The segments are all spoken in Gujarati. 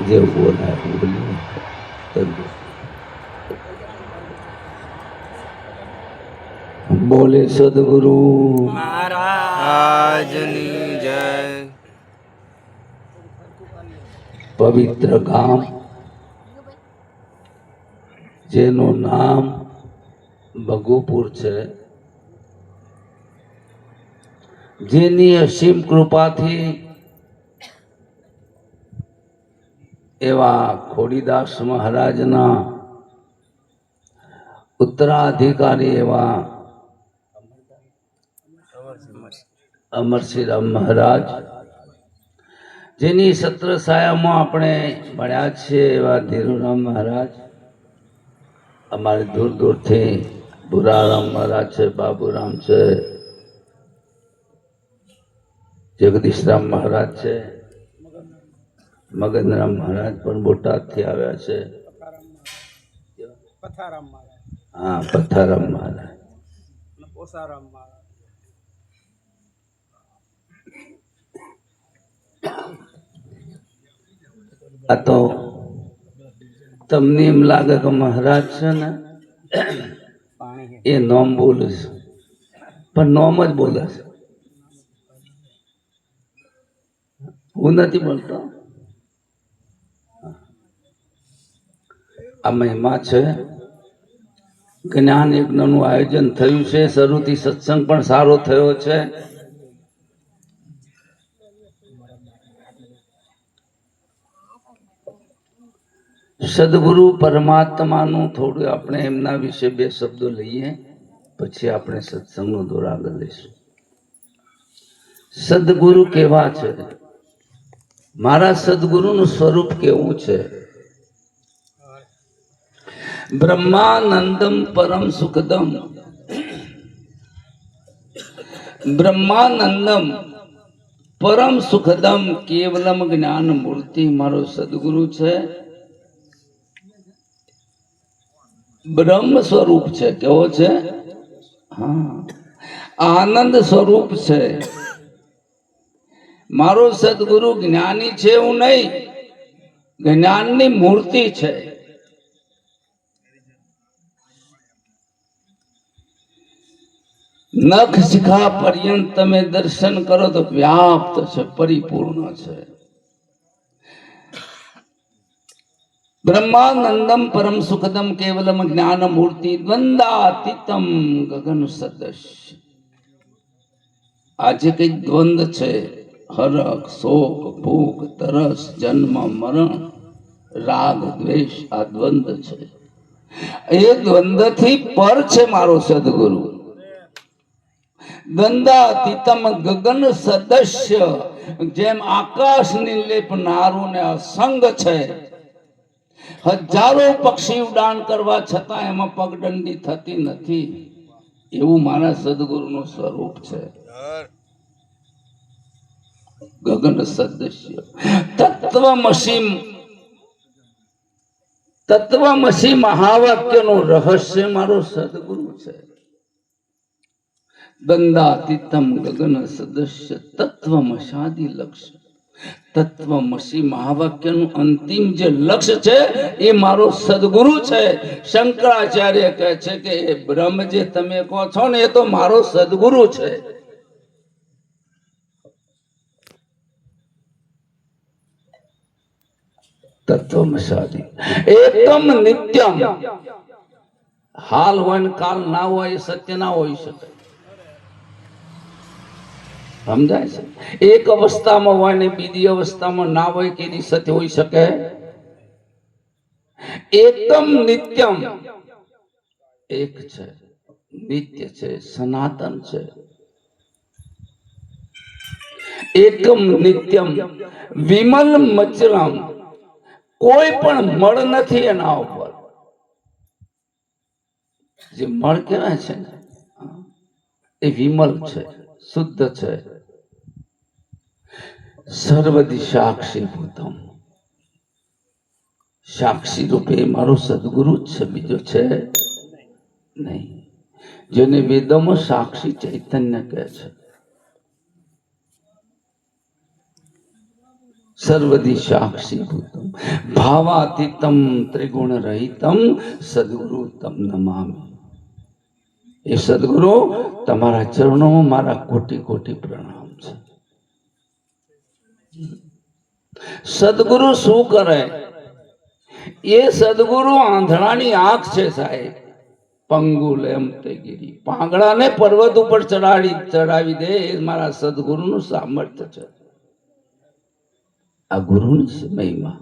જે બોલાય બોલીએ બોલે સદગુરુ મહારાજની જય. પવિત્ર ગામ જેનું નામ ભગુપુર છે, જેની અસીમ કૃપાથી એવા ખોડીદાસ મહારાજના ઉત્તરાધિકારી એવા અમરસિંહરામ મહારાજ, જેની સત્ર છાયામાં આપણે ભણ્યા છીએ એવા ધીરુરામ મહારાજ, અમારે દૂર દૂરથી ભુરારામ મહારાજ છે, બાબુરામ છે, જગદીશરામ મહારાજ છે, મગનરામ મહારાજ પણ બોટાદથી આવ્યા છે. હા, પથારામ મહારાજ, આ તો તમને એમ લાગે કે મહારાજ છે ને એ નોમ બોલે છે, પણ નોમ જ બોલે છે. હું નથી બોલતો. આ મહિમા છે. જ્ઞાન યજ્ઞનું આયોજન થયું છે, શરૂથી સત્સંગ પણ સારો થયો છે. સદગુરુ પરમાત્માનું થોડું આપણે એમના વિશે બે શબ્દો લઈએ, પછી આપણે સત્સંગનો દોર આગળ લઈશું. સદગુરુ કેવા છે? મારા સદગુરુનું સ્વરૂપ કેવું છે? બ્રહ્માનંદમ પરમ સુખદમ, બ્રહ્માનંદમ પરમ સુખદમ કેવલમ જ્ઞાન મૂર્તિ મારો સદગુરુ છે. બ્રહ્મ સ્વરૂપ છે. કેવો છે? હા, આનંદ સ્વરૂપ છે. મારો સદગુરુ જ્ઞાની છે એવું નહીં, જ્ઞાનની મૂર્તિ છે. નખ શિખા પર્યંત તમે દર્શન કરો તો વ્યાપ્ત છે, પરિપૂર્ણ છે. બ્રહ્માનંદમ પરમ સુખદમ કેવલમ જ્ઞાન મૂર્તિ દ્વંદાતીતમ ગગન સદસ્ય. આજે કઈ દ્વંદ છે, હરખ, શોક, ભૂખ, તરસ, જન્મ, મરણ, રાગ, દ્વેષ, આ દ્વંદ છે. એ દ્વંદથી પર છે મારો સદગુરુ. દ્વંદાતીતમ ગગન સદસ્ય, જેમ આકાશની લેપ નારું ને અસંગ છે. હજારો પક્ષી ઉડાન કરવા છતાં એમાં પગદંડી થતી નથી, એવું મારા સદગુરુનું સ્વરૂપ છે. ગગન સદસ્ય તત્વમસી મહાવાક્યનું રહસ્ય મારો સદગુરુ છે. દંદાતીતમ ગગન સદસ્ય તત્વમસાદિ લક્ષ્ય. તત્વમસી મહાવાક્યનું અંતિમ જે લક્ષ્ય છે એ મારો સદગુરુ છે. શંકરાચાર્ય કહે છે કે એ બ્રહ્મ જે તમે કહો છો ને એ તો મારો સદગુરુ છે. તત્વમસાદિ એકમ નિત્યમ. હાલ હોય ને કાલ ના હોય એ સત્ય ના હોઈ શકે. સમજાય છે? એક અવસ્થામાં હોય ને બીજી અવસ્થામાં ના હોય કે એની સત્ય હોઈ શકે? એકમ નિત્યમ, એક છે, નિત્ય છે, સનાતન છે. એકમ નિત્યમ વિમલ મચરમ, કોઈ પણ મળ નથી એના ઉપર. જે મળ કહેવાય છે ને એ વિમલ છે, શુદ્ધ છે. સર્વદી સાક્ષી ભૂતમ, સાક્ષી રૂપે મારો સદગુરુ જ છે, બીજો છે નહીં. જેને વેદોમાં સાક્ષી ચૈતન્ય કહે છે. સર્વદી સાક્ષી ભૂતમ, ભાવાતીતમ ત્રિગુણ રહિતમ સદગુરુ તમ નમામિ. એ સદગુરુ તમારા ચરણોમાં મારા કોટી કોટી પ્રણામ છે. સદગુરુ શું કરે? એ સદગુરુ આંધળાની આંખ છે સાહેબ. પંગુલ એમ તે ગીરી, પાંગડાને પર્વત ઉપર ચડાવી દે એ મારા સદગુરુનું સામર્થ્ય છે. આ ગુરુની મહિમા.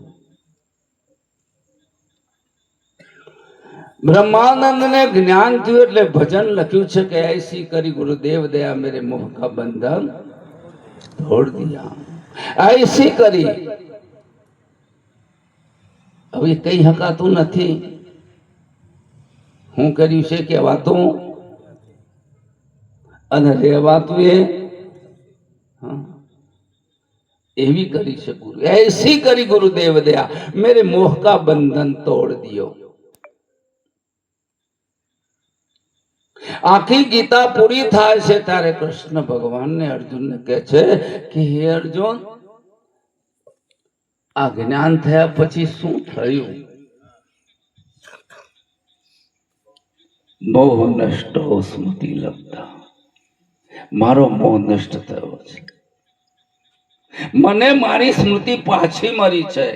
બ્રહ્માનંદ ને જ્ઞાન થયું એટલે ભજન લખ્યું છે કે ऐसी કરી ગુરુદેવ દયા મેરે મોહ કા બંધન તોડ દિયા. ऐसी કરી હવે કઈ હકાતું નથી. હું કર્યું છે કે વાતો અને રહેવાતું એવી કરી છે ગુરુ. ऐसी કરી ગુરુદેવ દયા મેરે મોહ કા બંધન તોડ દિયો. આખી ગીતા પૂરી થાય છે ત્યારે કૃષ્ણ ભગવાનને અર્જુનને કહે છે કે હે અર્જુન, આ જ્ઞાન થયા પછી શું થયું? મોહ નષ્ટ સ્મૃતિ લબ્ધા. મારો મોહ નષ્ટ થયો છે. મને મારી સ્મૃતિ પાછી મળી છે.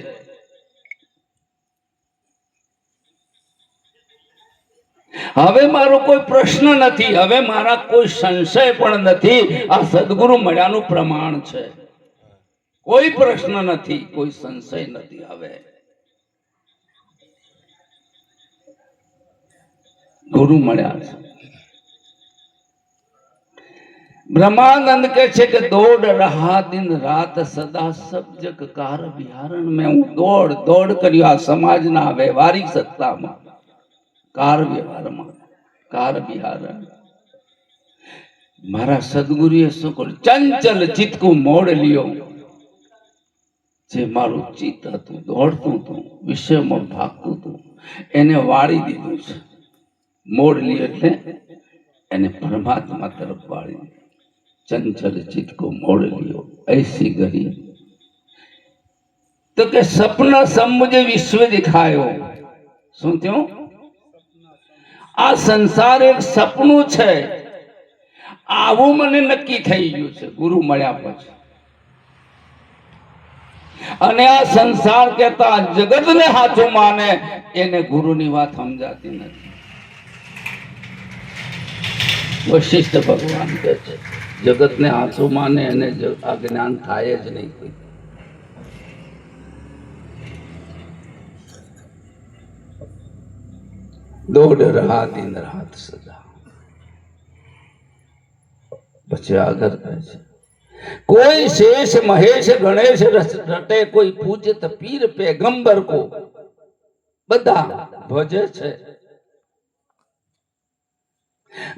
હવે મારો કોઈ પ્રશ્ન નથી, હવે મારા કોઈ સંશય પણ નથી. આ સદગુરુ મળ્યાનું પ્રમાણ છે. કોઈ પ્રશ્ન નથી, કોઈ સંશય નથી. હવે ગુરુ મળ્યા છે. ब्रह्मानंद के छे के दौड़ रहा दिन रात सदा सब जग कार विहारण में हूँ दौड़ दौड़ કર્યું આ સમાજના વ્યવહારિક સત્તામાં, કાર વ્યવહારમાં, કાર વિહારણ. મારા સદગુરુએ શું કર્યું? ચંચલ ચિત્તકું મોડ લ્યો. જે મારું ચિત્ત હતું, દોડતું હતું, વિષયમાં ભાગતું હતું, એને વાળી દીધું છે. મોડ લ્યો એટલે એને પરમાત્મા તરફ વાળી દીધું. चंचल चित्त को मोड़ लियो ऐसी गरी. तो के सपना सब मुझे विश्व दिखायो. શું થયું? આ સંસાર એક સપનું છે આવું મને નક્કી થઈ ગયું છે ગુરુ મળ્યા પછી. અને આ સંસાર કહેતા જગતને હાથું માને એને ગુરુની વાત સમજાતી નથી. વશિષ્ઠ ભગવાન કહે છે જગતને હાથું માને એને આ જ્ઞાન થાય જ નહીં. દોડ રહા દિન રાત સદા. પછી આગળ કહે છે કોઈ શેષ મહેશ ગણેશ રટે, કોઈ પૂજત પીર પેગંબર કો. બધા ભજે છે.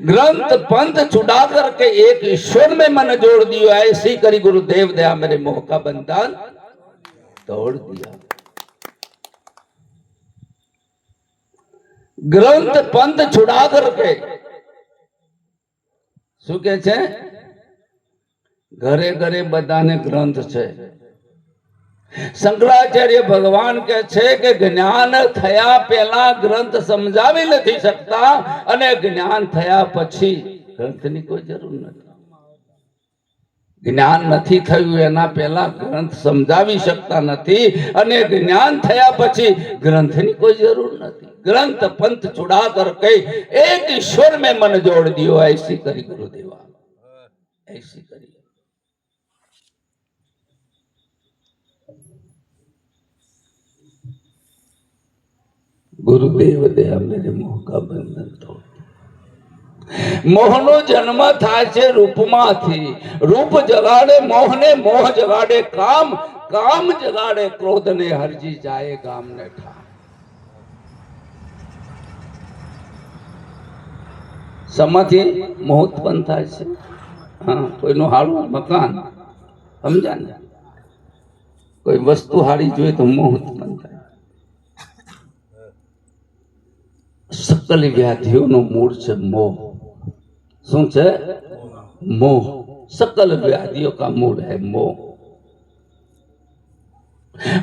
ग्रंथ पंथ छुड़ा करके एक ईश्वर में मन जोड़ दिया. ऐसी करी गुरुदेव दया मेरे मोह का बंधन तोड़ दिया. ग्रंथ पंथ छुड़ा करके શું કે છે? ઘરે ઘરે બધાને ગ્રંથ છે. શંકરાચાર્ય ભગવાન કે છે કે જ્ઞાન થયા પહેલા ગ્રંથ સમજાવી નથી શકતા અને જ્ઞાન થયા પછી ગ્રંથની કોઈ જરૂર નથી. જ્ઞાન નથી થયું એના પહેલા ગ્રંથ સમજાવી શકતા નથી અને જ્ઞાન થયા પછી ગ્રંથની કોઈ જરૂર નથી. ग्रंथ पंथ छुड़ा कर के एक ईश्वर में मन जोड़ दियो. ऐसी करी गुरुदेवा, ऐसी करी. गुरुदेव दया मेरे मोह का बंधन तोड़. મોહનો જન્મ થાય છે રૂપમાંથી. રૂપ જગાડે મોહને, મોહ જગાડે કામ, કામ જગાડે ક્રોધને, હરજી જાય ગામને ઠામ. સમાથી મોહ ઉત્પન્ન થાય છે. હા, કોઈનું હારું મકાન સમજા ને, કોઈ વસ્તુ હારી જોઈએ તો મોહ ઉત્પન્ન થાય. સકલ વ્યાધિઓનું મૂળ છે મોહ. શું છે? મોહ. सकल व्याधियों का मूल है मोह.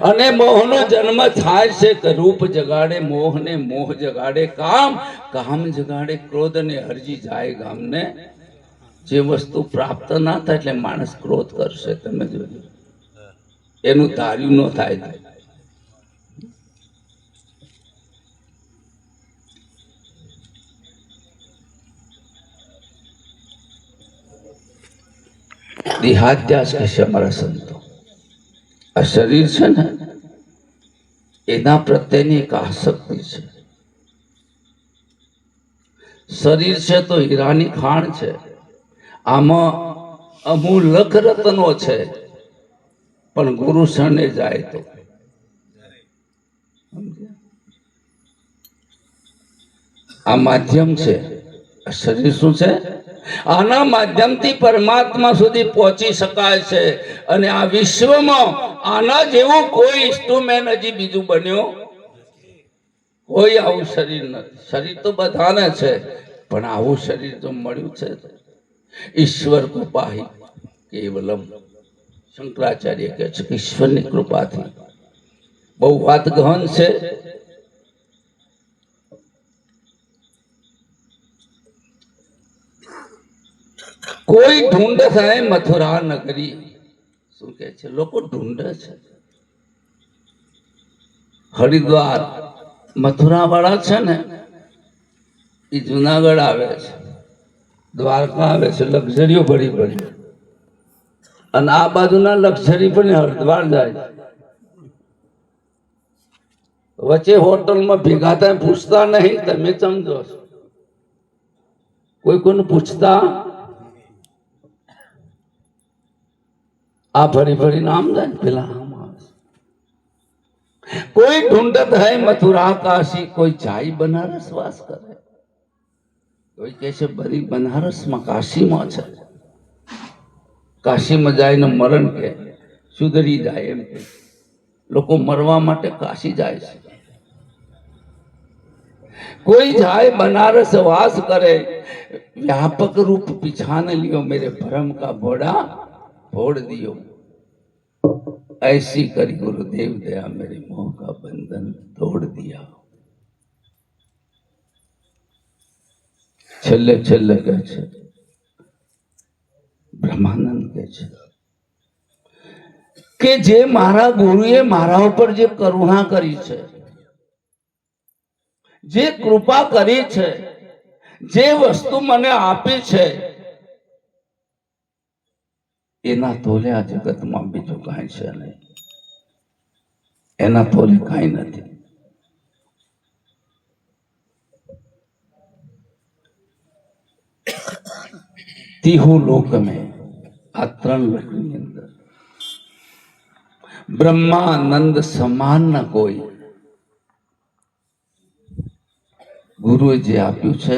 અને મોહનો જન્મ થાય છે કે રૂપ જગાડે મોહ ને મોહ જગાડે કામ, કામ જગાડે ક્રોધ ને હરજી જાય ગામને. જે વસ્તુ પ્રાપ્ત ના થાય એટલે માણસ ક્રોધ કરશે. તમે જોજો, એનું ધાર્યું ન થાય. દેહાધ્યાસ કહે છે અમારા સંતો. આ શરીર છે ને એના પ્રત્યેની એક આસક્તિ છે. શરીર છે તો હીરાની ખાણ છે, આમાં અમૂલક રત્નો છે, પણ ગુરુ શરણે જાય તો આ માધ્યમ છે. આ શરીર શું છે? આના માધ્યમથી પરમાત્મા સુધી પહોંચી શકાય છે. અને આ વિશ્વમાં આના જેવું કોઈ ઇન્સ્ટ્રુમેન્ટ હજી બીજું બન્યો કોઈ આવું શરીર નથી. શરીર તો બધાને છે, પણ આવું શરીર તો મળ્યું છે ઈશ્વર કૃપાહી કેવલમ. શંકરાચાર્ય કહે છે કે ઈશ્વરની કૃપાથી. બહુ વાત ગહન છે. કોઈ ઢૂંઢ થાય મથુરા નગરી. શું કે છે? લોકો ઢૂંઢે છે. હરિદ્વાર મથુરા વાળા છે ને એ જુનાગઢ આવે છે, દ્વારકા આવે છે, લક્ઝરીઓ ભરી ભરી. અને આ બાજુના લક્ઝરી પણ હરિદ્વાર જાય. વચ્ચે હોટલમાં ભેગા થાય, પૂછતા નહીં. તમે સમજો છો, કોઈ કોઈને પૂછતા. આ ફરી ફરી નામ જાય પેલા. કોઈ ઢૂંઢત હૈ મથુરા કાશી, કોઈ જાય બનારસ વાસ કરે. કોઈ કહે છે બરી બનારસમાં કાશીમાં છે. કાશીમાં જાય ને મરણ કે સુધરી જાય એમ કે લોકો મરવા માટે કાશી જાય છે. કોઈ જાય बनारस वास करे, व्यापक रूप पिछान लियो, मेरे भ्रम का घोड़ा फोड़ दियो. ऐसी करी गुरुदेव दया, मेरे मोह का बंधन तोड़ दिया. છેલ્લે છેલ્લે કહે છે બ્રહ્માનંદ કહે છે કે જે મારા ગુરુએ મારા ઉપર જે કરુણા કરી છે, જે કૃપા કરી છે, જે વસ્તુ મને આપી છે, એના તોલે આ જગતમાં બીજું કાંઈ છે નહીં. એના તોલે કાંઈ નથી. તીહુ લોક મેં, આ ત્રણ લોકની અંદર બ્રહ્માનંદ સમાન ન કોઈ. ગુરુએ જે આપ્યું છે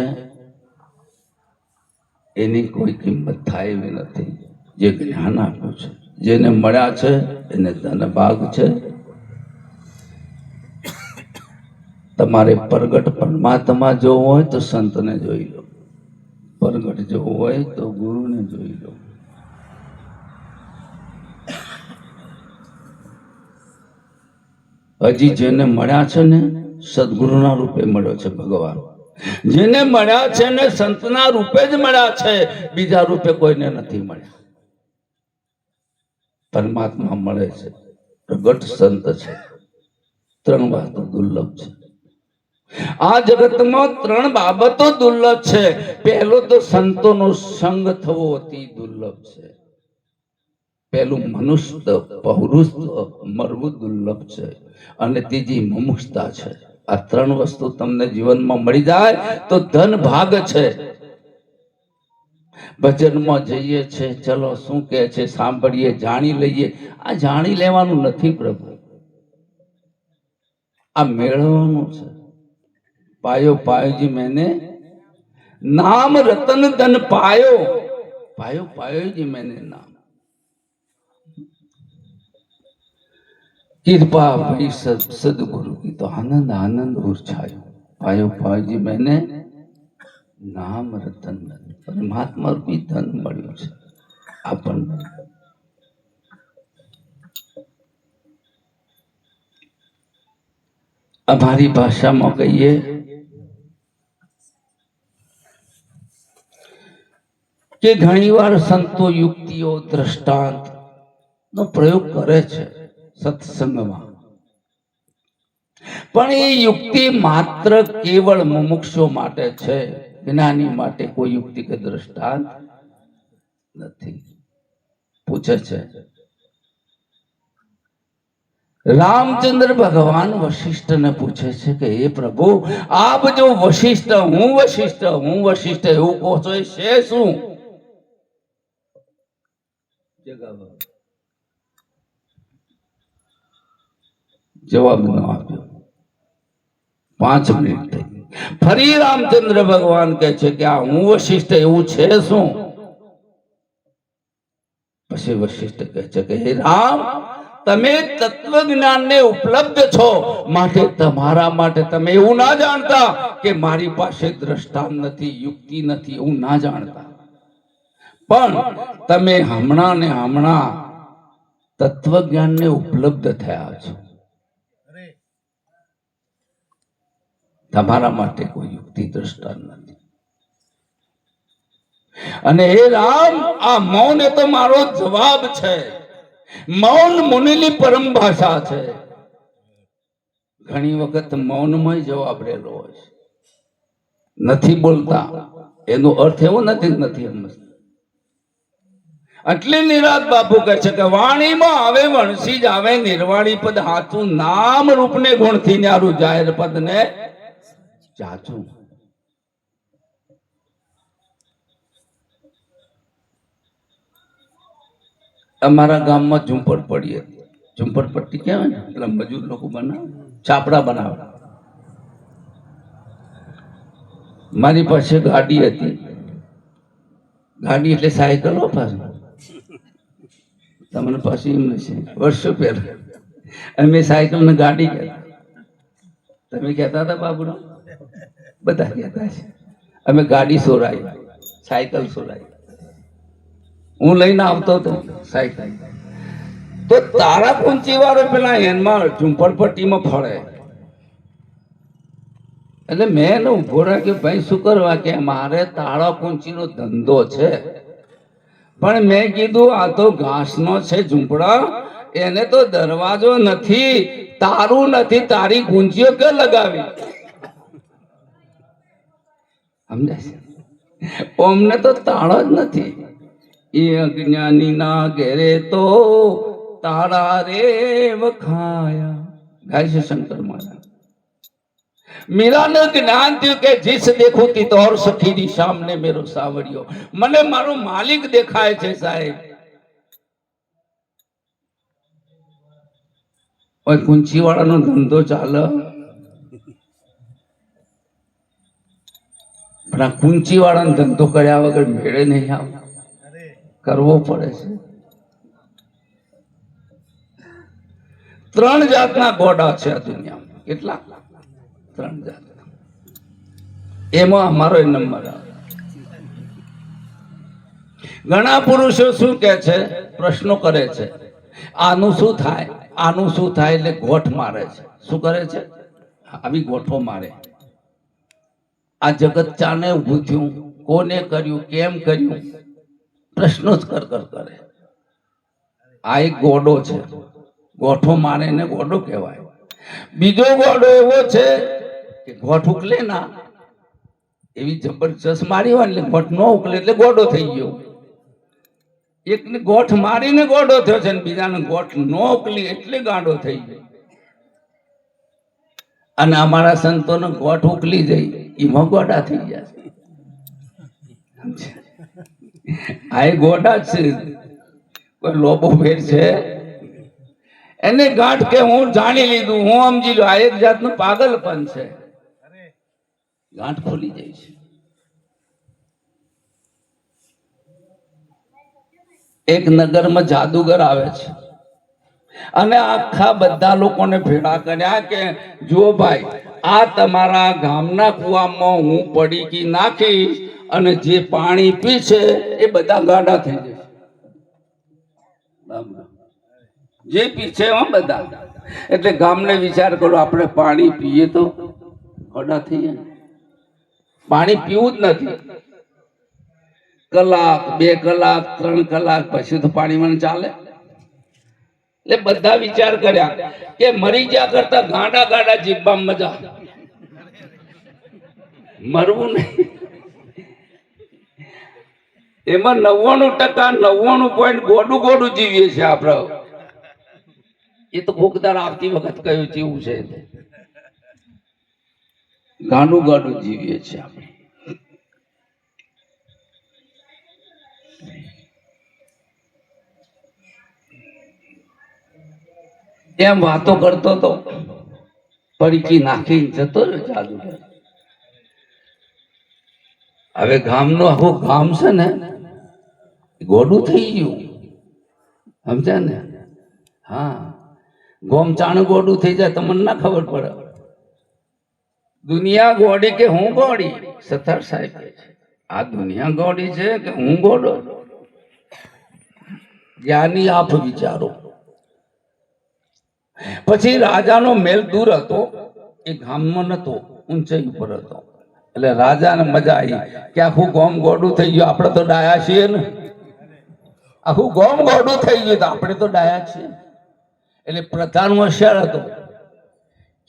એની કોઈ કિંમત થાય એવી નથી. જે જ્ઞાન આપ્યું છે, જેને મળ્યા છે એને ધનભાગ છે. તમારે પ્રગટ પરમાત્મા જોવો હોય તો સંતને જોઈ લો, પ્રગટ જોવું હોય તો ગુરુને જોઈ લો. હજી જેને મળ્યા છે ને સદગુરુના રૂપે મળ્યો છે ભગવાન. જેને મળ્યા છે ને સંતના રૂપે જ મળ્યા છે, બીજા રૂપે કોઈને નથી મળ્યા. પરમાત્મા મળે છે, પ્રગટ સંત છે. ત્રણ વાતો દુર્લભ છે. આ જગતમાં ત્રણ બાબતો દુર્લભ છે. પહેલો તો સંતોનો સંગ થવો અતિ દુર્લભ છે. પહેલું મનુષ્ય પૌરુષ મરવું દુર્લભ છે. અને ત્રીજી મુમુક્ષતા છે. આ ત્રણ વસ્તુ તમને જીવનમાં મળી જાય તો ધન ભાગ છે. ભજનમાં જઈએ છે, ચલો શું કહે છે સાંભળીએ, જાણી લઈએ. આ જાણી લેવાનું નથી પ્રભુ, આ મેળવવાનું છે. पायो पायो जी मैंने नाम रतन धन पायो, पायो पायो जी मैंने नाम. कृपा भई सदगुरु की तो आनंद आनंद और छायो. पायो पायो जी मैंने नाम रतन धन, परमात्मा रूपी धन મળ્યું છે આપણને. અમારી ભાષામાં કહીએ કે ઘણીવાર સંતો યુક્તિઓ દ્રષ્ટાંત નો પ્રયોગ કરે છે સત્સંગમાં, પણ એ યુક્તિ માત્ર કેવળ મુમુક્ષો માટે છે, જ્ઞાની માટે કોઈ યુક્તિ કે દ્રષ્ટાંત નથી. પૂછે છે रामचंद्र भगवान वशिष्ठ ने पूछे છે કે हे प्रभु आप जो वशिष्ठ એવું કહો છો એ છે શું? જવાબ ન આપ્યો. 5 મિનિટ થઈ. ફરી રામચંદ્ર ભગવાન કહે છે કે આ હું વશિષ્ઠ એવું છે શું? પછી વશિષ્ઠ કહે છે કે હે રામ, તમે તત્વજ્ઞાન ને ઉપલબ્ધ છો, માટે તમારા માટે તમે એવું ના જાણતા કે મારી પાસે દ્રષ્ટાંત નથી, યુક્તિ નથી, એવું ના જાણતા. પણ તમે હમણાં ને હમણાં તત્વજ્ઞાન ને ઉપલબ્ધ થયા છો, તમારા માટે કોઈ યુક્તિ દ્રષ્ટાંત નથી. અને હે રામ, આ મૌન એ તો મારો જવાબ છે. મૌન મુનિની પરમ ભાષા છે. ઘણી વખત મૌનમાં જવાબ રહેલો હોય છે. નથી બોલતા એનો અર્થ એવો નથી સમજતા. એટલે નિરાત બાપુ કહે છે કે વાણીમાં આવે વણસી જ આવે નિર્વાણી પદ હાચું, નામ રૂપને ગુણથી ન્યારું જાહેર પદ ને ચાચું. અમારા ગામમાં ઝુંપડપટ્ટી હતી. ઝુંપડપટ્ટી કહેવાય ને, એટલે મજૂર લોકો બનાવે, છાપડા બનાવે. મારી પાસે ગાડી હતી. ગાડી એટલે સાયકલ પાછું તમને પાછી એમ નથી. વર્ષો પહેલા અમે સાયકલ ને ગાડી કહેતા. તમે કહેતા હતા બાબુરાવ? બધા કહેતા છે. અમે ગાડી સોરાઈ, સાયકલ સોરાઈ. હું લઈને આવતો હતો સાયકલ, તો તારા કુંચી વાળો પેલા એનમાં ઝુંપડપટ્ટીમાં ફળે. એટલે મેં એને ઉભો રાખ્યો, ભાઈ શું કરવા? કે મારે તાળા કુંચીનો ધંધો છે. પણ મેં કીધું આ તો ઘાસનો છે ઝૂંપડા, એને તો દરવાજો નથી, તારું નથી, તારી કુંચીઓ કે લગાવી? સમજાય છે? અમને તો તાળો જ નથી. એ અજ્ઞાની ના ઘેરે તો તારા રે વખાયા, ગાય છે શંકર મહારાજ. मीरा ने ज्ञान थी કે जिस देखो ती तो और सखी दी सामने मेरो सावड़ियो, મને મારો માલિક દેખાય છે સાહેબ. ઓય કુંચી વાળાનો ધંધો ચાલે, પણ આ કુંચી વાળાનો ધંધો કર્યા વગર મેળે નહીં આવે, કરવો પડે છે. 3 જાતના ગોડા છે આ દુનિયામાં. કેટલા? 3 જાત. એમાં અમારો નંબર આવે. ઘણા પુરુષો શું કે છે, પ્રશ્નો કરે છે, આનું શું થાય, આનું શું થાય, એટલે ગોઠ મારે છે. શું કરે છે? આવી ગોઠો મારે. આ જગત ચાને ઊભું થયું, કોને કર્યું, કેમ કર્યું, પ્રશ્નો જ કરે. આ એક ગોડો છે. ગોઠો મારે ને ગોડો કહેવાય. બીજો ગોડો એવો છે કે ગોઠ ઉકલે ના, એવી જબરજસ્ત મારી હોય એટલે ગોઠ ન ઉકલે એટલે ગોડો થઈ ગયો. એકને ગોઠ મારીને ગોડો થયો છે, બીજાને ગોઠ ન ઉકલી એટલે ગાંડો થઈ ગયો. અને અમારા સંતોને ગોઠ ઉકલી જઈ એમાં ગોડા થઈ ગયા. આ એ ગોડા જ છે, કોઈ લોબો ફેર છે એને ગાંઠ કે હું જાણી લીધું, હું સમજી લો. આ એક જાતનું પાગલપન છે. ગાંઠ ખોલી જાય છે. એક નગરમાં જાદુગર આવે છે અને આખા બધા લોકોને ભેળા કર્યા કે જો ભાઈ, આ તમારા ગામના કુવામાં હું પડીકી નાખીશ અને જે પાણી પીશે એ બધા ગાંડા થઈ જશે. જે પીછે હો બધા. એટલે ગામને વિચાર કરો, આપણે પાણી પીએ તો ઘડા થઈએ. પાણી પીવું જ નથી. કલાક, 2 કલાક, 3 કલાક પછી તો પાણી મને ચાલે. એટલે બધા વિચાર કર્યા કે મરી ગયા કરતા ગાંડા ગાંડા જીવવામાં મજા, મરવું નહીં. એમાં 99% ગોડું ગોડું જીવીએ છીએ આપણે. એ તો ભૂખદાર આવતી વખત કયું જીવું છે, ગાંડું ગાંડું જીવીએ છીએ આપણે. એમ વાતો કરતો તો પડીકી નાખી જતો રહ્યો જાદુગર. હવે ગામનો આખું ગામ છે ને ગોડું થઈ ગયું, સમજ્યા ને? હા, ગોમચાણ ગોડું થઈ જાય તમને ના ખબર પડે. દુનિયા ગોડી કે હું ગોડી? સત્તાર સાહેબ કહે છે આ દુનિયા ગોડી છે કે હું ગોડો? જ્ઞાની આપ વિચારો. પછી રાજાનો મહેલ દૂર હતો, એ ગામમાં નતો, ઊંચાઈ ઉપર હતો. એટલે રાજાને મજા આવી કે આખું ગોમ ગોડું થઈ ગયું, આપણે તો ડાયા છીએ ને. આખું ગોમ ગોડું થઈ ગયું તો આપણે તો ડાયા છીએ. એટલે પ્રધાન હોશિયાર હતો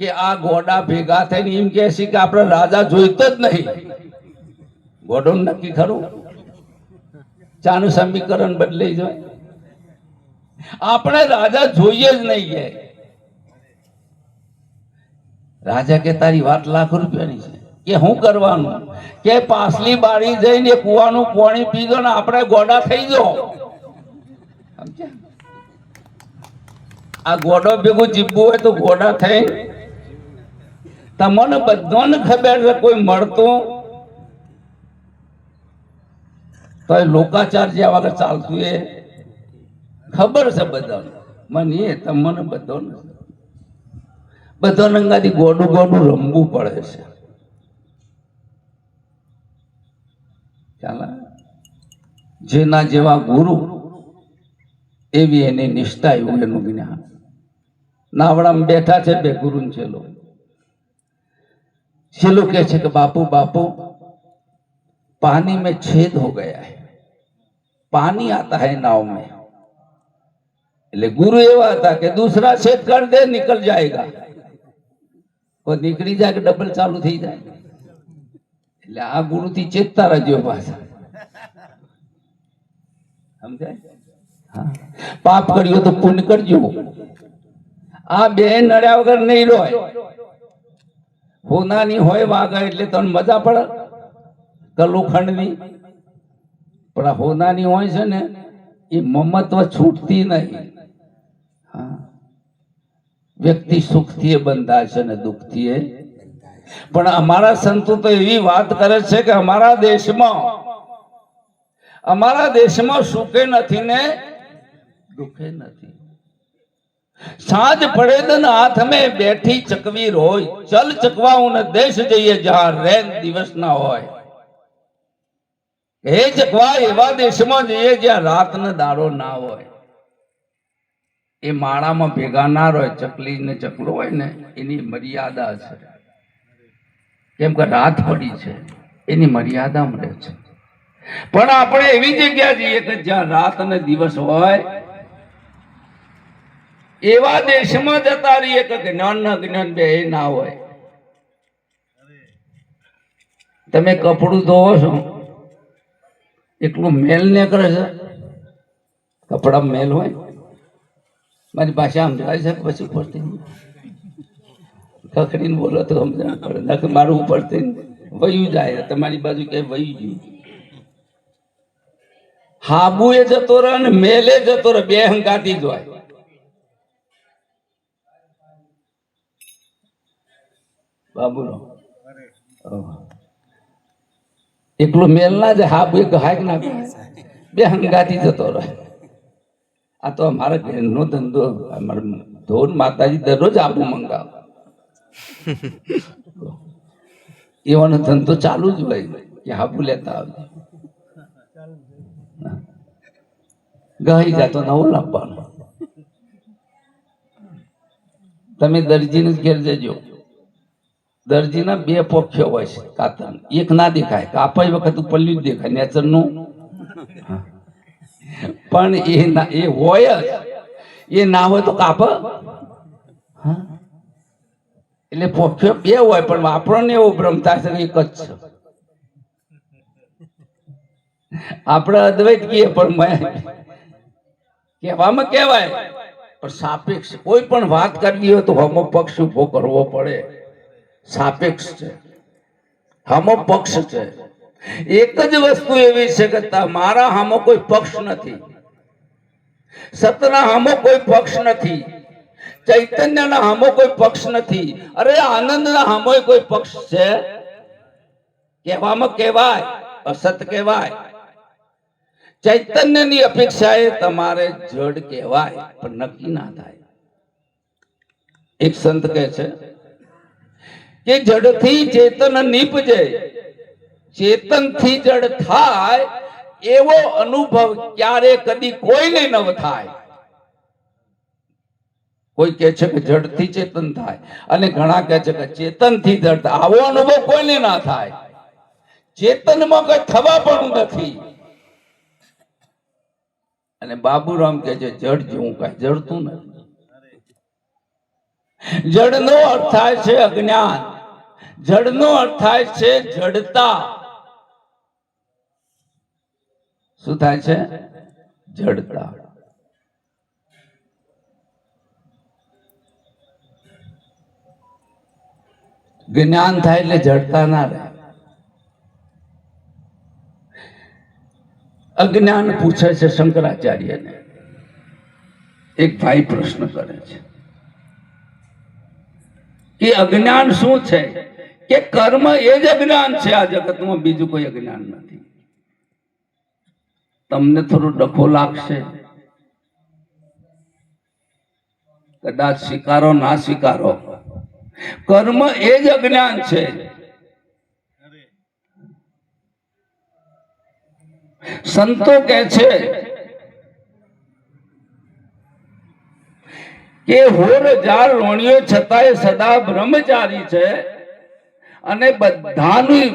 કે આ ગોડા ભેગા થઈને એમ કહે છે કે આપણે રાજા જોઈતો જ નહીં. ગોડું નક્કી ખરું, ચાનું સમીકરણ બદલાઈ જાય. આપણે રાજા જોઈએ જ નહીં. કે રાજા કે તારી વાત લાખ રૂપિયાની છે. કે શું કરવાનું? કે પાછલી બારી જઈને કુવાનું પાણી પીજો ને આપણે ગોડા થઈ જાઓ. આ ગોડો ભેગું જીવવું હોય તો ગોડા થઈ. તમને બધાને ખબર છે કોઈ મળતું તો લોકાચાર જ્યાં વગર ચાલતું એ ખબર છે બધાને. મને એ તમને બધાને અંગાથી ગોડું ગોડું રમવું પડે છે. ચાલ, જેના જેવા ગુરુ એવી એની નિષ્ઠા, એવું એનું જ્ઞાન. નાવડામાં બેઠા છે બે ગુરુ છેલ્લો. છેલ્લો કહે છે કે બાપू बापू पानी में छेद हो गया है, पानी आता है नाव में. એટલે ગુરુ એવા હતા કે दूसरा छेद कर दे निकल जाएगा. કોઈ નીકળી જાય કે ડબલ ચાલુ થઈ જાય. એટલે આ ગુરુ થી ચેતતા રહેજો પાછા, સમજાય? હા, પાપ કર્યો તો પુણ્ય કરજો. આ બે નડ્યા વગર નહીં રોય. હોનાની હોય વાગા એટલે તને મજા પડે કલોખંડની, પણ આ હોનાની હોય છે ને એ મમત્વ છૂટતી નહીં. હા, વ્યક્તિ સુખથી બંધાય છે ને દુઃખથી. પણ અમારા સંતો તો એવી વાત કરે છે કે અમારા દેશમાં સુખે નથી ને દુઃખે નથી. સાંજ પડે તો હાથ में બેઠી ચકવી રોય, ચલ ચકવાઉં ને દેશ જઈએ જ્યાં રેન દિવસ ના હોય. હે ચકવા, એવા દેશમાં જઈએ જ્યાં રાત ને દાડો ના હોય. એ માળામાં ભેગા ના હોય. ચકલી ને ચકલો હોય ને એની મર્યાદા છે, કેમ કે રાત પડી છે, એની મર્યાદામાં રહે છે. પણ આપણે એવી જગ્યા જઈએ કે જ્યાં રાત અને દિવસ હોય, એવા દેશમાં જતા રહીએ કે જ્ઞાન બે ના હોય. તમે કપડું ધોવો છો, એટલું મેલ ને કરે છે, કપડા મેલ હોય. મારી ભાષા સમજાય છે પછી ઉપરથી ખખડીને બોલો તો સમજણ પડે. મારું ઉપરથી વયું જાય, તમારી બાજુ કે વયું ગયું. હાબુ એ જતો રહે ને મેલે જતો રહે, બે હંગાતી જ હોય. બાબુનો એકલું મેલ ના જાય, હાબુ એક હાક ના બે હંગાતી જતો રહે. આ તો અમારા ઘરનો ધંધો. અમારા ધોન માતાજી દરરોજ આબુ મંગાવ, એવાનો ધંધો ચાલુ જ હોય કે હાબુ લેતા આવજો. ગઈ જાય તો નવો લાવવાનો. તમે દરજીને ઘેર જજો, દરજીના બે પક્ષો હોય છે કાતર, એક ના દેખાય, કાપાઈ વખત પલ્લું જ દેખાય નેચરનું, પણ એ હોય જ, એ ના હોય તો કાપ. એટલે પક્ષો બે હોય પણ આપણને એવો ભ્રમ થાય છે કે એક જ છે. આપણે અદ્વૈત કહીએ પણ કહેવામાં કહેવાય પણ સાપેક્ષ. કોઈ પણ વાત કરવી હોય તો હમો પક્ષ ઉભો કરવો પડે. સાપેક્ષ છે, હમો પક્ષ છે. એક જ વસ્તુ એવી છે કે તમારા હામો કોઈ પક્ષ નથી, સતના હામો કોઈ પક્ષ નથી, ચૈતન્યના હામો કોઈ પક્ષ નથી, અરે આનંદના હામો કોઈ પક્ષ છે? કહેવામાં કહેવાય, અસત કહેવાય. ચૈતન્યની અપેક્ષાએ તમારે જડ કહેવાય પણ નક્કી ના થાય. એક સંત કહે છે કે જડથી ચેતન નીપજે, ચેતનથી જડ થાય એવો અનુભવ ક્યારે કદી કોઈને ન થાય. કોઈ કહે છે કે જડથી ચેતન થાય અને ઘણા કહે છે કે ચેતનથી જડ થાય. આવો અનુભવ કોઈને ના થાય. ચેતનમાં કઈ થવા પણ નથી. અને બાબુરામ કહે છે જડ જેવું કઈ જડતું નથી. જડનો અર્થ થાય છે અજ્ઞાન, જડનો અર્થ થાય છે જડતા. શું થાય છે? જડતા. જ્ઞાન થાય એટલે જડતા ના રહે. અજ્ઞાન પૂછે છે શંકરાચાર્યને. એક ભાઈ પ્રશ્ન કરે છે કે અજ્ઞાન શું છે? કે કર્મ એ જ અજ્ઞાન છે. આ જગતમાં બીજું કોઈ અજ્ઞાન નથી. તમને થોડો ડખો લાગશે, કદાચ સ્વીકારો ના સ્વીકારો, કર્મ એ જ અજ્ઞાન છે. સંતો કહે છે કે હોર જાર રોણિયો છતાંય સદા બ્રહ્મચારી છે અને બધાનું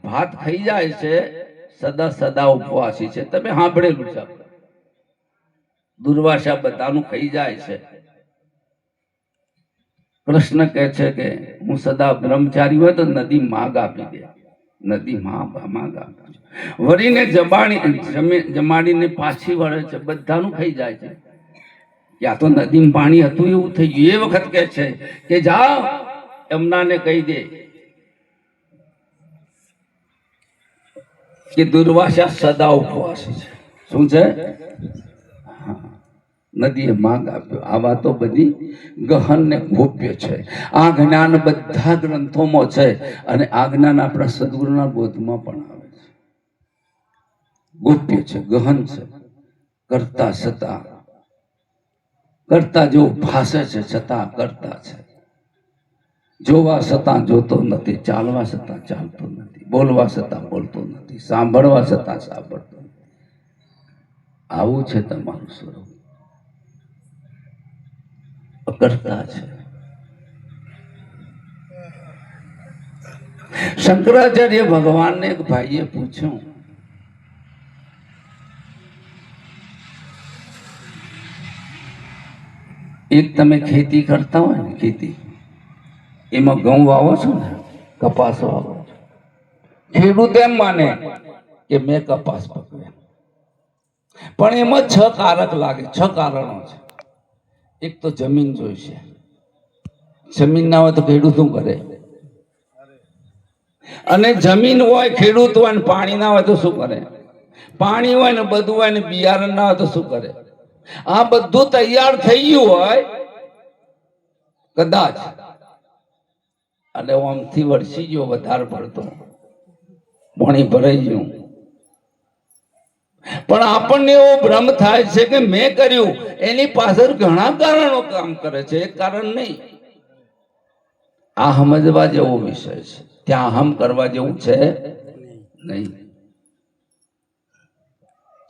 ભાત ખાઈ જાય છે, સદા સદા ઉપવાસી છે. તમે સાંભળેલું છે. દુર્વાસા બધાનું ખાઈ જાય છે. કૃષ્ણ કહે છે કે હું સદા બ્રહ્મચારી હોય તો નદી માગ આપી દે, નદી માગ આપી. વરીને જમાડીને પાછી વળે છે, બધાનું ખાઈ જાય છે. યા તો નદીમાં પાણી હતું એવું થઈ ગયું. એ વખત કહે છે કે જા યમુનાને કહી દે કે દુર્વાસા સદા ઉપવાસી છે. શું છે? નદીએ માંગ આપ્યો. આ વાતો બધી ગહન ને ગોપ્ય છે. આ જ્ઞાન બધા ગ્રંથોમાં છે અને આ જ્ઞાન આપણા સદગુરુના બોધમાં પણ આવે છે. ગોપ્ય છે, ગહન છે. કરતા છતાં, કરતા જેવું ભાષે છે છતાં કરતા છે. જોવા છતાં જોતો નથી, ચાલવા છતાં ચાલતો નથી, બોલવા છતાં બોલતો નથી, સાંભળવા છતાં સાંભળતો નથી. આવું છે તમારું સ્વરૂપ. કરતા છે. શંકરાચાર્ય ભગવાનને એક ભાઈએ પૂછ્યું, એક તમે ખેતી કરતા હોય ને, ખેતી એમાં ઘઉં વાવો છો ને, કપાસ વાવો છો, ખેડૂત એમ માને કે મેં કપાસ પકવ્યા, પણ એમાં 6 કારક લાગે. 6 કારણો છે. એક તો જમીન જોઈશે. જમીન ના હોય તો ખેડૂત શું કરે? અને જમીન હોય, ખેડૂત હોય ને પાણી ના હોય તો શું કરે? પાણી હોય ને બધું હોય ને બિયારણ ના હોય તો શું કરે? આ બધું તૈયાર થઈ ગયું હોય કદાચ, અને આમથી વરસી ગયો વધારે પડતો, પાણી ભરાઈ ગયું, પણ આપણને એવો ભ્રમ થાય છે કે મેં કર્યું. એની પાછળ ઘણા કારણો કામ કરે છે, એક કારણ નહીં. આ સમજવા જેવો વિષય છે. ત્યાં હમ કરવા જેવું છે નહીં.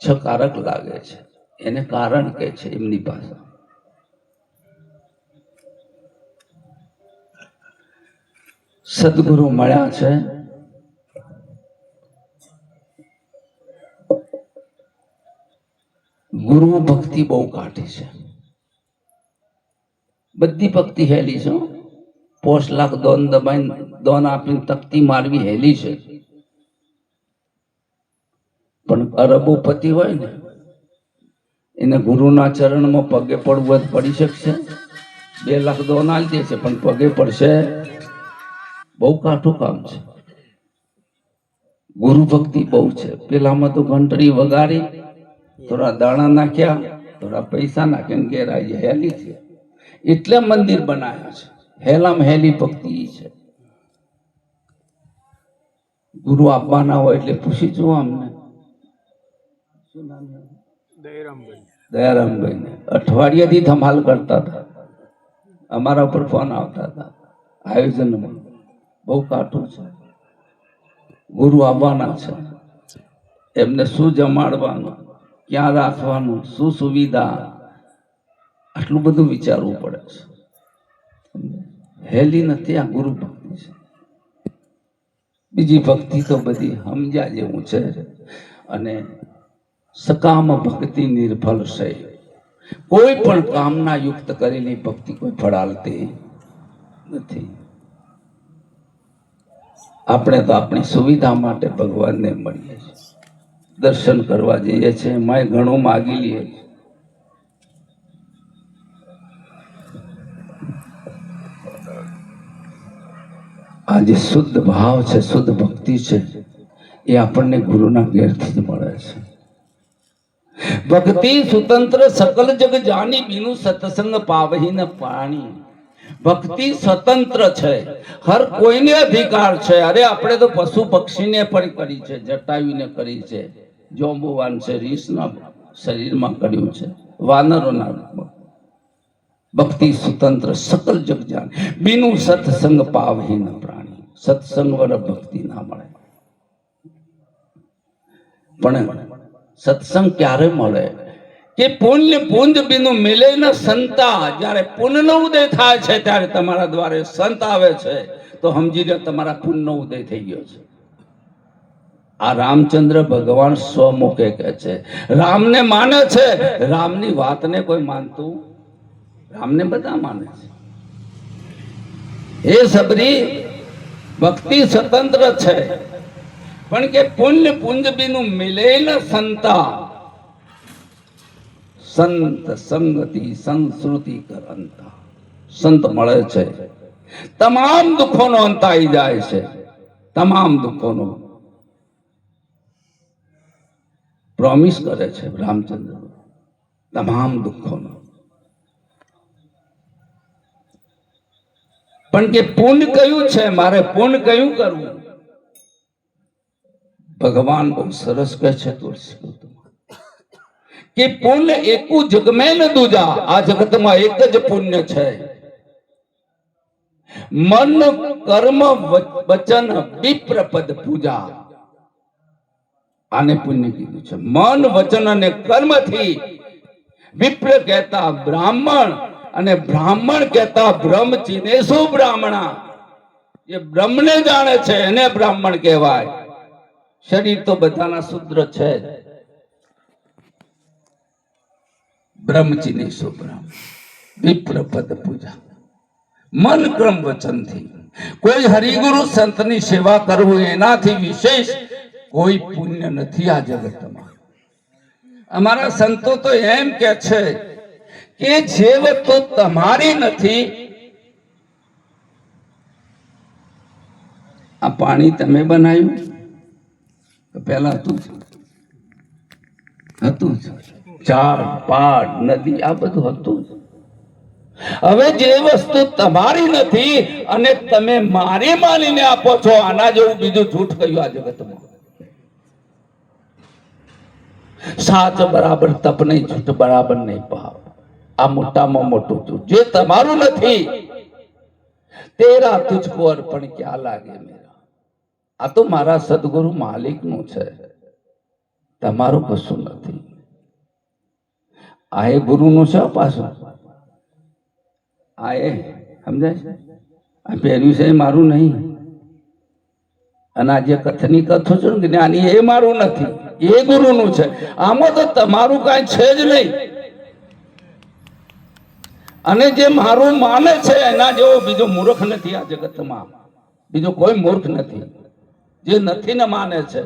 6 કારક લાગે છે, એને કારણ કે છે એમની પાસે. સદગુરુ મળ્યા છે. ગુરુ ભક્તિ બહુ કાઢી છે. બધી ભક્તિ હેલી છે. 5 લાખ દોન દબાઈને દોન આપીને તકતી મારવી હેલી છે. પણ અરબોપતિ હોય ને એને ગુરુના ચરણમાં પગે પડવું પડી શકશે. 2 લાખ દોન આલી દે છે પણ પગે પડશે. બહુ કાઠું કામ છે. ગુરુ ભક્તિ બહુ છે. પેલામાં તો ઘંટડી વગાડી, થોડા દાણા નાખ્યા, થોડા પૈસા નાખ્યા, ઘેર આવી હેલી છે. એટલે મંદિર બનાવ્યા છે. હેલામાં હેલી ભક્તિ છે. ગુરુ આપવાના હોય એટલે પૂછી જુઓ અમને. દયારામભાઈ ને અઠવાડિયાથી ધમાલ કરતા હતા. અમારા ઉપર ફોન આવતા હતા આયોજનમાં. બહુ કાઠું છે. ગુરુ આવવાના છે. એમને શું જમાડવાનું, ક્યાં રાખવાનું, શું સુવિધા, આટલું બધું વિચારવું પડે છે. હેલી નથી આ ગુરુ ભક્તિ છે. બીજી ભક્તિ તો બધી સમજ્યા જેવું છે. અને સકામ ભક્તિ નિર્ફળ છે. કોઈ પણ કામના યુક્ત કરેલી ભક્તિ કોઈ ફળાલતી નથી. આપણે તો આપણી સુવિધા માટે ભગવાનને મળીએ છીએ, દર્શન કરવા જઈએ છીએ, એમાંય ઘણું માગી લઈએ છીએ. આ જે શુદ્ધ ભાવ છે, શુદ્ધ ભક્તિ છે, એ આપણને ગુરુના ઘેરથી જ મળે છે. ભક્તિ સ્વતંત્ર સકલ જગ જાની, બીનું સત્સંગ પાવહી ન પાણી. ભક્તિ સ્વતંત્ર છે, હર કોઈને અધિકાર છે. અરે આપણે તો પશુ પક્ષીને પણ કરી છે, જટાયુને કરી છે, જોંબુવાન છે, રીસના શરીરમાં કર્યું છે, વાનરોના રૂપમાં. ભક્તિ સ્વતંત્ર સકલ જગ જાન, બીનું સત્સંગ પાવહી ન પ્રાણી. સત્સંગ વગર ભક્તિ ના મળે. પણ સત્સંગ ક્યારે મળે કે પુણ્ય પુંજ બીનું મિલે ન સંતા. જ્યારે પુણ્યનો ઉદય થાય છે ત્યારે તમારા દ્વારે સંત આવે છે તો સમજી લો તમારા પુણ્યનો ઉદય થઈ ગયો છે. આ રામચંદ્ર ભગવાન સ્વમુખે કહે છે. રામને માને છે, રામની વાતને કોઈ માનતું? રામને બધા માને છે. એ સબરી ભક્તિ સ્વતંત્ર છે, પણ કે પુણ્ય પુંજ બીનું મિલે ન સંતા. સંત સંગતિ સંસ્કૃતિ કરંતા. સંત મળે છે, તમામ દુઃખોનો અંત આવી જાય છે. તમામ દુઃખોનો પ્રોમિસ કરે છે રામચંદ્ર, તમામ દુઃખોનો. પણ કે પુણ્ય કયું છે, મારે પુણ્ય કયું કરવું? ભગવાન બહુ સરસ કહે છે તુલસી કે પુણ્ય એકું જગ મેં ન દૂજા. આ જગતમાં એક જ પુણ્ય છે. મન કર્મ વચન વિપ્ર પદ પૂજા. આને પુણ્ય કીધું છે. મન વચન અને કર્મથી. વિપ્ર કહેતા બ્રાહ્મણ અને બ્રાહ્મણ કહેતા બ્રહ્મ ચિનેશો બ્રાહ્મણા. જે બ્રહ્મને જાણે છે એને બ્રાહ્મણ કહેવાય. શરીર તો બધાના શુદ્ર છે જ. બ્રહ્મચિનેશો બ્રાહ્મણ, વિપ્ર પદ પૂજા. મન કર્મ વચનથી. કોઈ હરિગુરુ સંતની સેવા કરવું એનાથી વિશેષ કોઈ પુણ્ય નથી આ જગતમાં. અમારા સંતો તો એમ કે છે કે જે વસ્તુ તમારી નથી, આ પાણી તમે બનાવ્યું પેલા હતું ઝાડ પાડ નદી આ બધું હતું. હવે જે વસ્તુ તમારી નથી અને તમે મારી માનીને આપો છો, આના જેવું બીજું જૂઠ કહ્યું આ જગતમાં. સાચ બરાબર તપ નહીં, જૂઠ બરાબર નહીં પાપ. આ મોટામાં મોટું જૂઠ. જે તમારું નથી, તેરા તુજકો અર્પણ ક્યાં લાગે મેરા. આ તો મારા સદગુરુ માલિકનું છે, તમારું કશું નથી. આ એ ગુરુનું છે પાછું. આ એ સમજાય છે, આ પહેર્યું છે મારું નહીં. અને આ જે કથની કથું છું ને જ્ઞાની, એ મારું નથી, એ ગુરુનું છે. આમાં તો તમારું કાંઈ છે જ નહીં. અને જે મારું માને છે એના જેવો બીજો મૂર્ખ નથી આ જગતમાં. બીજો કોઈ મૂર્ખ નથી જે નથી ને માને છે.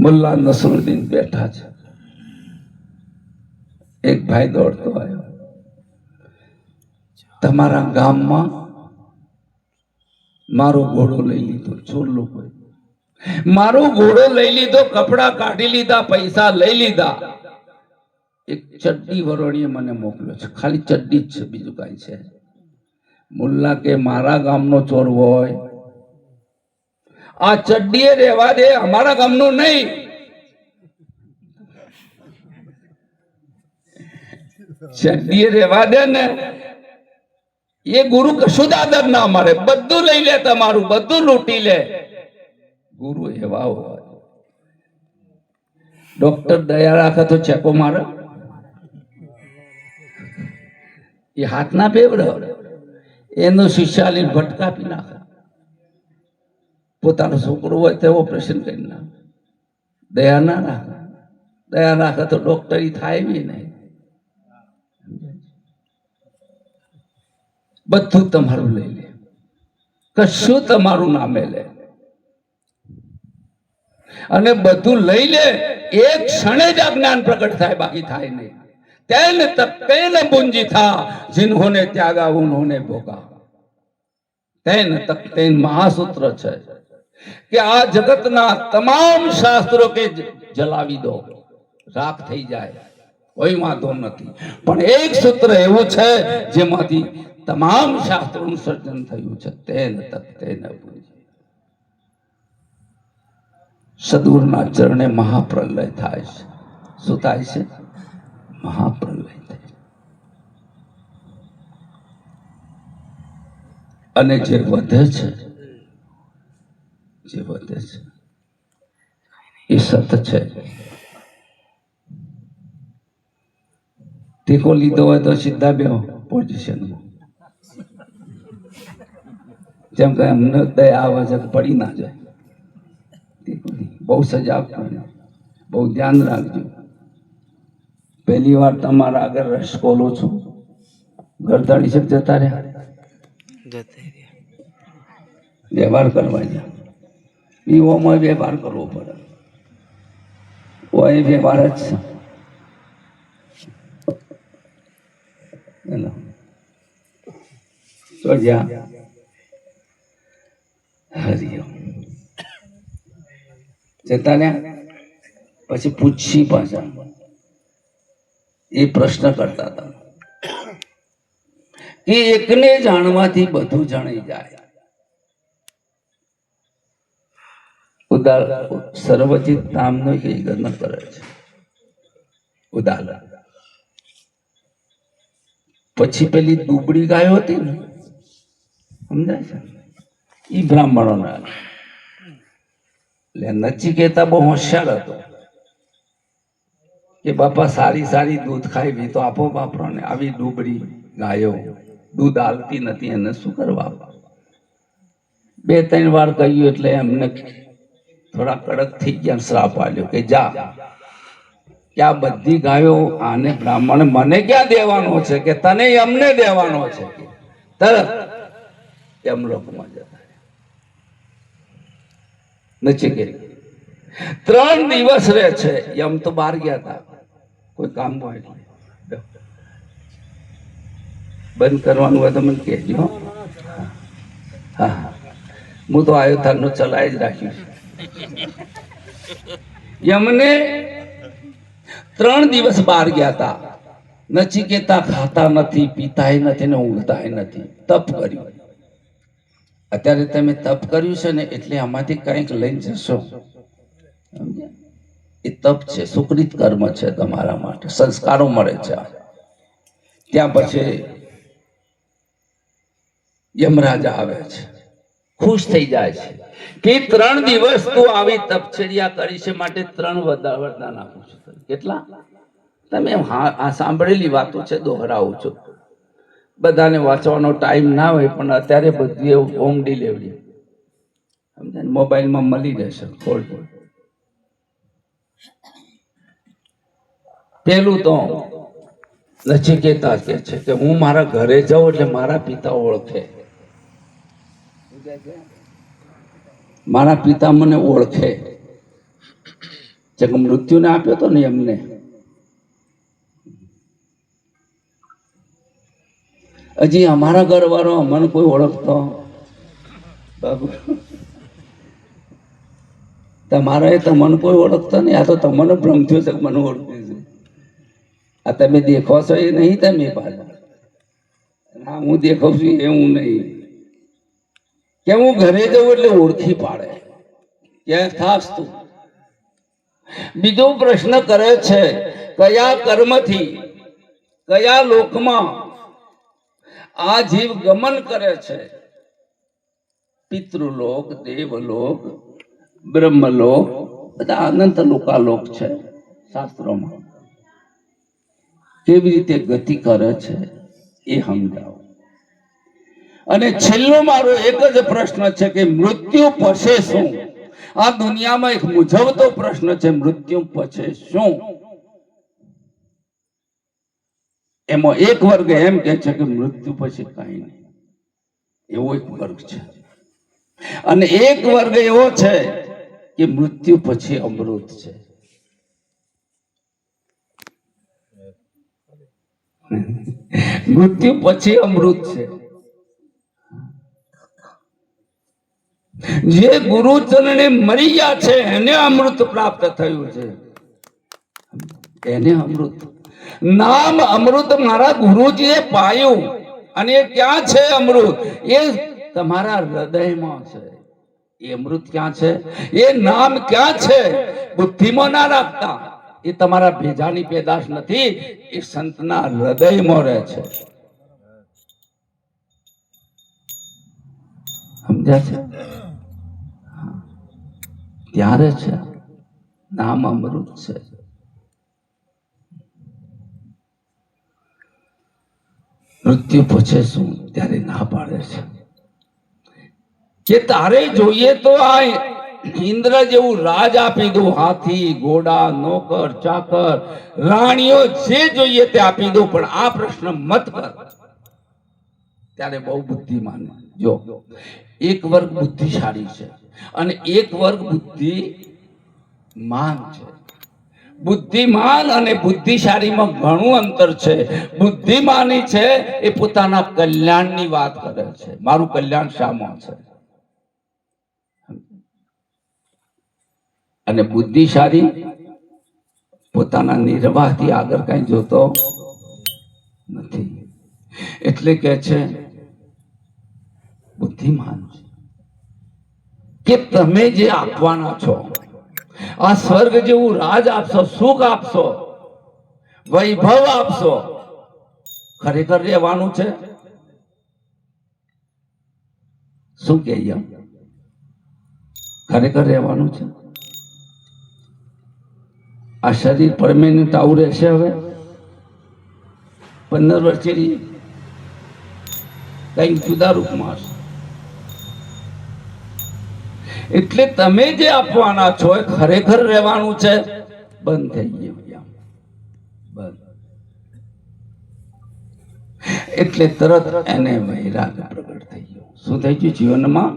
મુલ્લા નસરુદ્દીન બેઠા છે. એક ભાઈ દોડતો આવ્યો, તમારા ગામમાં મારો ઘોડો લઈ લીધો. છોડ લોકો મારો ઘોડો લઈ લીધો, કપડા કાઢી લીધા, પૈસા લઈ લીધા. એક ચડ્ડી વરોણીએ મને મોકલ્યો છે, ખાલી ચડ્ડી જ છે, બીજું કાંઈ છે. મુલ્લા કે મારા ગામનો ચોર હોય આ ચડ્ડીએ રહેવા દે, અમારા ગામનું નહીં. ચડ્ડીએ રહેવા દે ને, એ ગુરુ કશું જ આદર ના મારે. બધું લઈ લે, તમારું બધું લૂંટી લે. ગુરુ એવા હોય. ડોક્ટર દયા રાખે તો ચેકો મારે, એ હાથ ના પેવડે, એનો શિષ્યાલી ભટકા આપી નાખે. પોતાનો છોકરો હોય તે ઓપરેશન કરી નાખે. દયા ના રાખે. દયા રાખે તો ડોક્ટરી થાય બી નહીં. બધું તમારું લઈ લે, કશું તમારું નામે લે. અને બધું લઈ લે, એક ક્ષણે જ આ જ્ઞાન પ્રગટ થાય, બાકી થાય નહીં. તેન તક્તેન પુંજી થા જિન્હોને ત્યાગા ઉન્હોને ભોગા. તેન તક્તેન મહાસૂત્ર છે કે આ જગતના તમામ શાસ્ત્રો કે જલાવી દો, રાખ થઈ જાય, કોઈ વાંધો નથી. પણ એક સૂત્ર એવું છે જેમાંથી તમામ શાસ્ત્રોનું સર્જન થયું છે. તેન તક્તેન પુંજી. સદગુરુના ચરણે મહાપ્રલય થાય છે. શું થાય છે? મહાપ્રલય થાય. અને જે વધે છે, જે વધે છે એ સત છે. ટેકો લીધો હોય તો સીધા બે પોઝિશનમાં, જેમ કે અમને દયા આવે છે પડી ના જાય. બહુ સજાગ થઈને બહુ ધ્યાન રાખજો. પહેલી વાર તમારા આગળ રસ ખોલો છો, ગરદાડી શક જતા રહ્યા, વ્યવહાર કરવા જાય. પીવામાં વ્યવહાર કરવો પડે, એ વ્યવહાર જ છે. તો જ્યાં હરિયમ જતા ને પછી પૂછી પાછા એ પ્રશ્ન કરતા હતા કે એકને જાણવાથી બધું જાણી જાય. ઉદાર સર્વજિત નામનો એ ગણ કરે છે ઉદાહરણ. પછી પેલી દુબળી ગાયો હતી ને, સમજાય છે, ઈ બ્રાહ્મણો ના. એટલે નચિકેતા બહુ હોશિયાર હતો કે બાપા સારી સારી દૂધ ખાઈ તો આપો બાપરો ને. આવી દુબળી ગાયો દૂધ આલતી નથી, એને શું કરવા? 2-3 વાર કહ્યું એટલે એમને થોડા કડક થઈ ગયા, શ્રાપ આલ્યો કે જા, કે આ બધી ગાયો આને બ્રાહ્મણ મને ક્યાં દેવાનો છે, કે તને અમને દેવાનો છે. તરત યમલોકમાં જતા નચિકેત 3 દિવસ રહે છે. યમ તો બહાર ગયા હતા, કોઈ કામ હોય એટલે બંધ કરવાનું હોય તો મને કહેજો. હા, હું તો આવ્યો તારનો ચલાવી જ રાખ્યું છે. યમને 3 દિવસ બહાર ગયા હતા. નચિકેતા ખાતા નથી, પીતાય નથી ને ઊંઘતાય નથી, તપ કર્યું. અત્યારે તમે તપ કર્યું છે ને એટલે આમાંથી કંઈક લઈને જશો. એ તપ છે, સુકૃત કર્મ છે તમારા માટે, સંસ્કારો મળે છે. ત્યાં પછી યમરાજા આવે છે, ખુશ થઈ જાય છે કે 3 દિવસ તું આવી તપચર્યા કરી છે માટે 3 વરદાન આપું છું. કેટલા? તમે આ સાંભળેલી વાતો છે, દોહરાવું છું. બધાને વાંચવાનો ટાઈમ ના હોય, પણ અત્યારે બધું હોમ ડિલિવરી સમજાય, મોબાઈલમાં મળી જશે. પેલું તો નચિકેતા કે છે કે હું મારા ઘરે જાઉં એટલે મારા પિતા ઓળખે, મારા પિતા મને ઓળખે. જેમ મૃત્યુને આપ્યો હતો ને એમને. હજી અમારા ઘરવાળો મને કોઈ ઓળખતો બાબુ? તમારા તો મને કોઈ ઓળખતો નહીં. આ તો તમને ભ્રમ થયો છે મને ઓળખી છે. આ તમે દેખો છો એ નહીં, તમે પાછા હા હું દેખાવ છું એવું નહીં કે હું ઘરે જઉં એટલે ઓળખી પાડે કે ખાસ તું. બીજો પ્રશ્ન કરે છે કયા કર્મથી કયા લોકમાં આ જીવ ગમન કરે છે? પિતૃલોક, દેવલોક, બ્રહ્મલોક, બધા અનંત લોકાલોક છે. શાસ્ત્રોમાં કેવી રીતે ગતિ કરે છે એ સમજાવો. અને છેલ્લો મારો એક જ પ્રશ્ન છે કે મૃત્યુ પછી શું? આ દુનિયામાં એક મૂંઝવતો પ્રશ્ન છે, મૃત્યુ પછી શું? એમાં એક વર્ગ એમ કે છે કે મૃત્યુ પછી કઈ નહીં, એવો એક વર્ગ છે. અને એક વર્ગ એવો છે કે મૃત્યુ પછી અમૃત છે. મૃત્યુ પછી અમૃત છે. જે ગુરુ ચરણે મરી ગયા છે એને અમૃત પ્રાપ્ત થયું છે, એને અમૃત. નામ અમૃત મારા ગુરુજીએ પાયું. અને એ ક્યાં છે અમૃત? એ તમારા હૃદયમાં છે. એ અમૃત ક્યાં છે? એ નામ ક્યાં છે? બુદ્ધિમાં ના રાખતા. એ તમારા ભેજાની પેદાશ નથી, એ સંતના હૃદયમાં રહે છે. સમજ્યા છે? ત્યારે છે નામ અમૃત છે. મૃત્યુ પૂછે શું ત્યારે ના પાડે છે કે તારે જોઈએ તો આ ઇન્દ્ર જેવું રાજ આપી દઉં, હાથી, ઘોડા, નોકર, ચાકર, રાણીઓ જે જોઈએ તે આપી દઉં, પણ આ પ્રશ્ન મત કર. ત્યારે બહુ બુદ્ધિમાન. જો એક વર્ગ બુદ્ધિશાળી છે અને એક વર્ગ બુદ્ધિમાન છે. બુદ્ધિમાન અને બુદ્ધિશાળીમાં ઘણું અંતર છે. બુદ્ધિમાની છે એ પોતાના કલ્યાણની વાત કરે છે, મારું કલ્યાણ શામાં છે. અને બુદ્ધિશાળી પોતાના નિર્વાહથી આગળ કઈ જોતો નથી. એટલે કે છે બુદ્ધિમાન કે તમે જે આપવાના છો, આ સ્વર્ગ જેવું રાજ આપશો, સુખ આપશો, વૈભવ આપશો, ખરેખર રહેવાનું છે? શું કે ખરેખર રહેવાનું છે? આ શરીર પરમેનન્ટ આવું રહેશે? હવે 15 વર્ષથી કઈક જુદા રૂપમાં હશે. એટલે તમે જે આપવાના છો એ ખરેખર રહેવાનું છે? બંધ થઈ ગયું. બંધ. એટલે તરત એને વૈરાગ પ્રગટ થઈ ગયો. શું થઈ ગયું જીવનમાં?